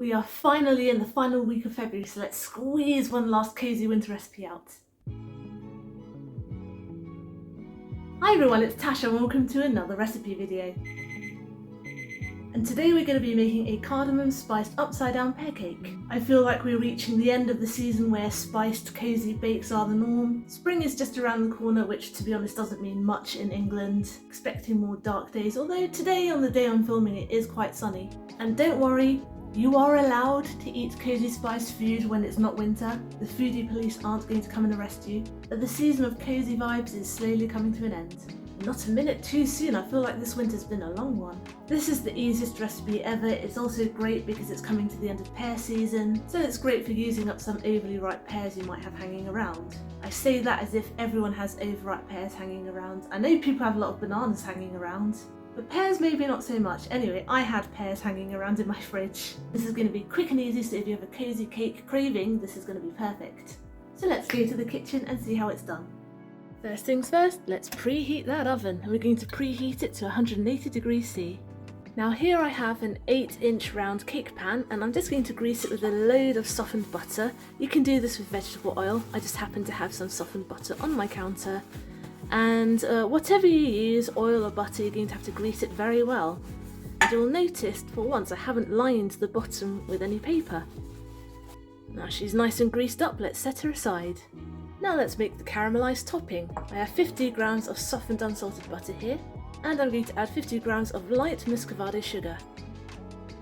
We are finally in the final week of February, so let's squeeze one last cozy winter recipe out. Hi everyone, it's Tasha and welcome to another recipe video. And today we're going to be making a cardamom spiced upside down pear cake. I feel like we're reaching the end of the season where spiced cozy bakes are the norm. Spring is just around the corner, which to be honest doesn't mean much in England. Expecting more dark days, although today on the day I'm filming it is quite sunny. And don't worry, you are allowed to eat cozy spiced food when it's not winter. The foodie police aren't going to come and arrest you. But the season of cozy vibes is slowly coming to an end. Not a minute too soon, I feel like this winter's been a long one. This is the easiest recipe ever. It's also great because it's coming to the end of pear season, so it's great for using up some overly ripe pears you might have hanging around. I say that as if everyone has overripe pears hanging around. I know people have a lot of bananas hanging around, but pears maybe not so much. Anyway, I had pears hanging around in my fridge. This is going to be quick and easy, so if you have a cozy cake craving, this is going to be perfect. So let's go to the kitchen and see how it's done. First things first, let's preheat that oven, and we're going to preheat it to 180 degrees C. Now here I have an 8-inch round cake pan, and I'm just going to grease it with a load of softened butter. You can do this with vegetable oil. I just happen to have some softened butter on my counter. And whatever you use, oil or butter, you're going to have to grease it very well. And you'll notice, for once, I haven't lined the bottom with any paper. Now she's nice and greased up, let's set her aside. Now let's make the caramelised topping. I have 50 grams of softened unsalted butter here, and I'm going to add 50 grams of light muscovado sugar.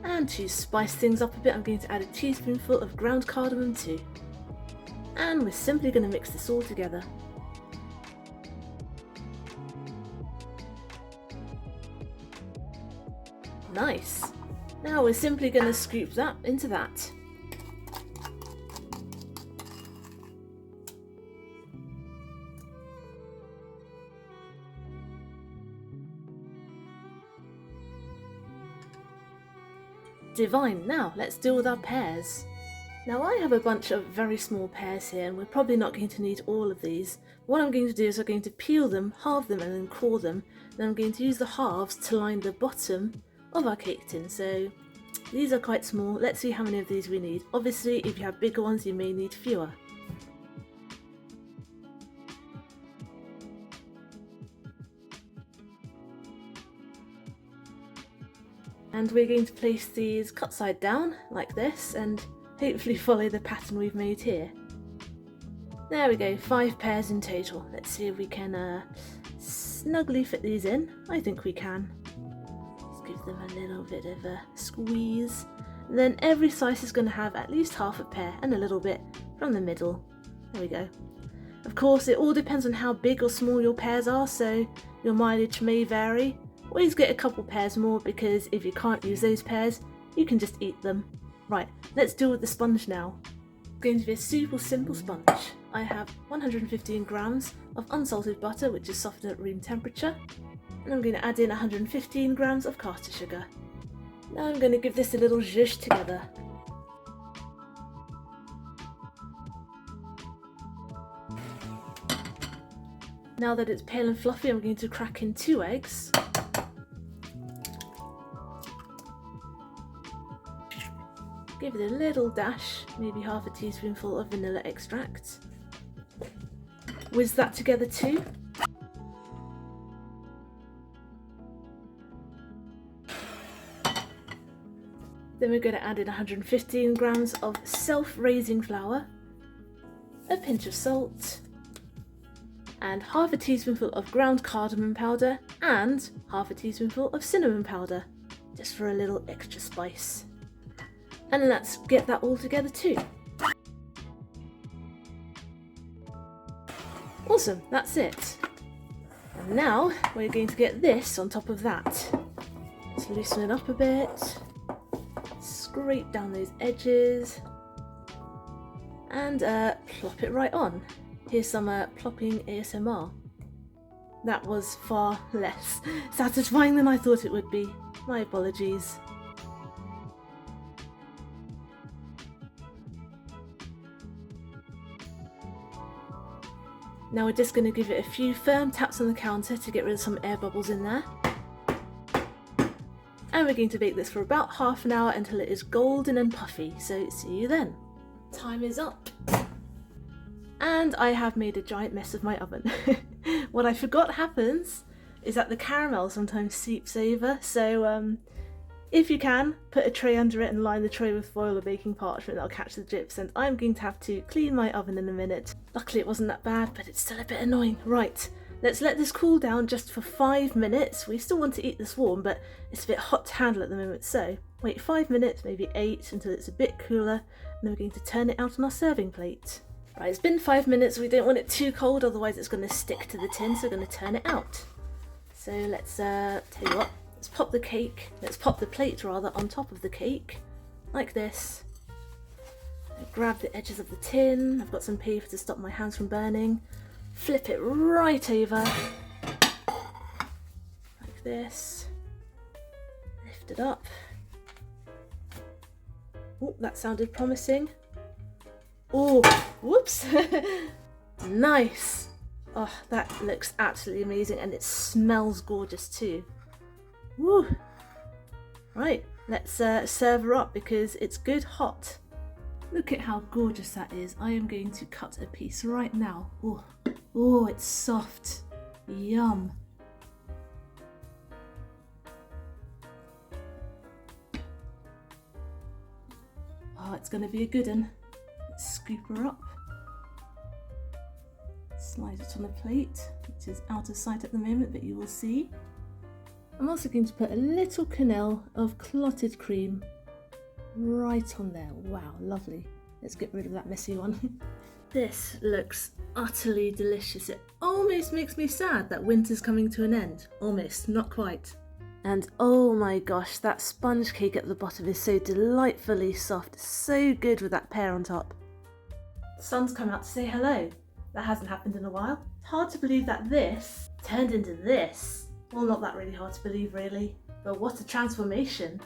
And to spice things up a bit, I'm going to add a teaspoonful of ground cardamom too. And we're simply going to mix this all together. Nice! Now we're simply going to scoop that into that. Divine, now let's deal with our pears. Now I have a bunch of very small pears here, and we're probably not going to need all of these. What I'm going to do is I'm going to peel them, halve them and then core them. Then I'm going to use the halves to line the bottom of our cake tin. So these are quite small. Let's see how many of these we need. Obviously if you have bigger ones you may need fewer. And we're going to place these cut side down like this and hopefully follow the pattern we've made here. There we go, 5 pears in total. Let's see if we can snugly fit these in. I think we can. Let's give them a little bit of a squeeze. And then every slice is going to have at least half a pear and a little bit from the middle. There we go. Of course, it all depends on how big or small your pears are, so your mileage may vary. Always get a couple pears more, because if you can't use those pears, you can just eat them. Right, let's deal with the sponge now. It's going to be a super simple sponge. I have 115 grams of unsalted butter, which is softened at room temperature, and I'm going to add in 115 grams of caster sugar. Now I'm going to give this a little zhuzh together. Now that it's pale and fluffy, I'm going to crack in 2 eggs. Give it a little dash, maybe half a teaspoonful of vanilla extract. Whiz that together too. Then we're going to add in 115 grams of self-raising flour, a pinch of salt, and half a teaspoonful of ground cardamom powder and half a teaspoonful of cinnamon powder, just for a little extra spice. And let's get that all together too. Awesome, that's it. And now we're going to get this on top of that. Let's loosen it up a bit, scrape down those edges, and plop it right on. Here's some plopping ASMR. That was far less satisfying than I thought it would be. My apologies. Now we're just going to give it a few firm taps on the counter to get rid of some air bubbles in there. And we're going to bake this for about half an hour until it is golden and puffy, so see you then. Time is up. And I have made a giant mess of my oven. What I forgot happens is that the caramel sometimes seeps over, so if you can, put a tray under it and line the tray with foil or baking parchment, that'll catch the drips, and I'm going to have to clean my oven in a minute. Luckily it wasn't that bad, but it's still a bit annoying. Right, let's let this cool down just for 5 minutes. We still want to eat this warm, but it's a bit hot to handle at the moment, so wait 5 minutes, maybe 8, until it's a bit cooler, and then we're going to turn it out on our serving plate. Right, it's been 5 minutes, we don't want it too cold, otherwise it's going to stick to the tin, so we're going to turn it out. So let's, tell you what, let's pop the plate rather, on top of the cake, like this. Grab the edges of the tin, I've got some paper to stop my hands from burning. Flip it right over, like this. Lift it up. Oh, that sounded promising. Oh, whoops! Nice! Oh, that looks absolutely amazing, and it smells gorgeous too. Woo! Right, let's serve her up because it's good hot. Look at how gorgeous that is. I am going to cut a piece right now. Oh, oh, it's soft. Yum. Oh, it's going to be a good one. Let's scoop her up. Slide it on a plate, which is out of sight at the moment, but you will see. I'm also going to put a little quenelle of clotted cream right on there. Wow, lovely. Let's get rid of that messy one. This looks utterly delicious. It almost makes me sad that winter's coming to an end. Almost, not quite. And oh my gosh, that sponge cake at the bottom is so delightfully soft. So good with that pear on top. The sun's come out to say hello. That hasn't happened in a while. It's hard to believe that this turned into this. Well, not that really hard to believe really, but what a transformation.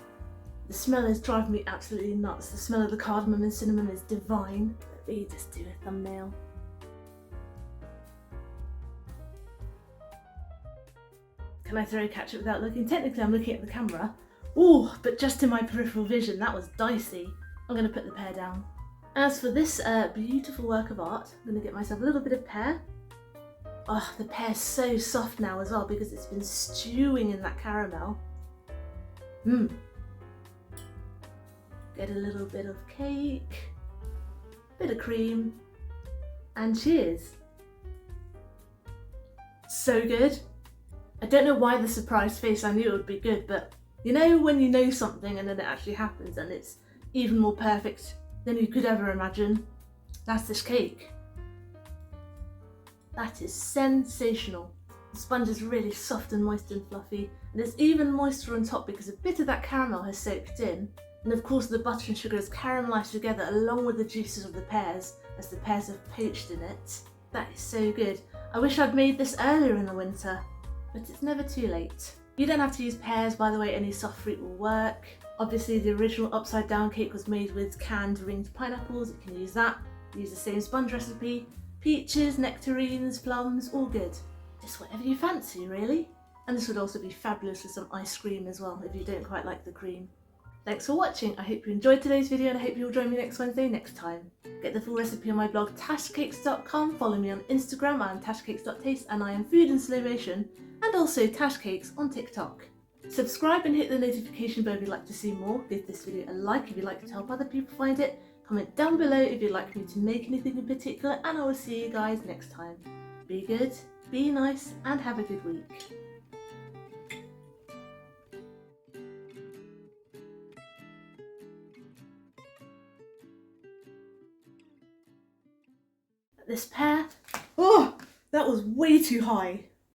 The smell is driving me absolutely nuts. The smell of the cardamom and cinnamon is divine. Let me just do a thumbnail. Can I throw ketchup without looking? Technically I'm looking at the camera. Oh, but just in my peripheral vision, that was dicey. I'm going to put the pear down. As for this beautiful work of art, I'm going to get myself a little bit of pear. Oh, the pear's so soft now as well because it's been stewing in that caramel. Get a little bit of cake, bit of cream, and cheers. So good. I don't know why the surprise face, I knew it would be good, but you know when you know something and then it actually happens and it's even more perfect than you could ever imagine? That's this cake. That is sensational. The sponge is really soft and moist and fluffy, and it's even moister on top because a bit of that caramel has soaked in, and of course the butter and sugar has caramelised together along with the juices of the pears as the pears have poached in it. That is so good. I wish I'd made this earlier in the winter, but it's never too late. You don't have to use pears, by the way, any soft fruit will work. Obviously the original upside down cake was made with canned ringed pineapples, you can use that. Use the same sponge recipe. Peaches, nectarines, plums, all good. Just whatever you fancy really. And this would also be fabulous with some ice cream as well if you don't quite like the cream. Thanks for watching, I hope you enjoyed today's video and I hope you'll join me next Wednesday next time. Get the full recipe on my blog tashcakes.com, follow me on Instagram, I'm tashcakes.taste and I am food in slow motion, and also tashcakes on TikTok. Subscribe and hit the notification bell if you'd like to see more, give this video a like if you'd like to help other people find it, comment down below if you'd like me to make anything in particular, and I will see you guys next time. Be good, be nice, and have a good week. This pear, oh, that was way too high.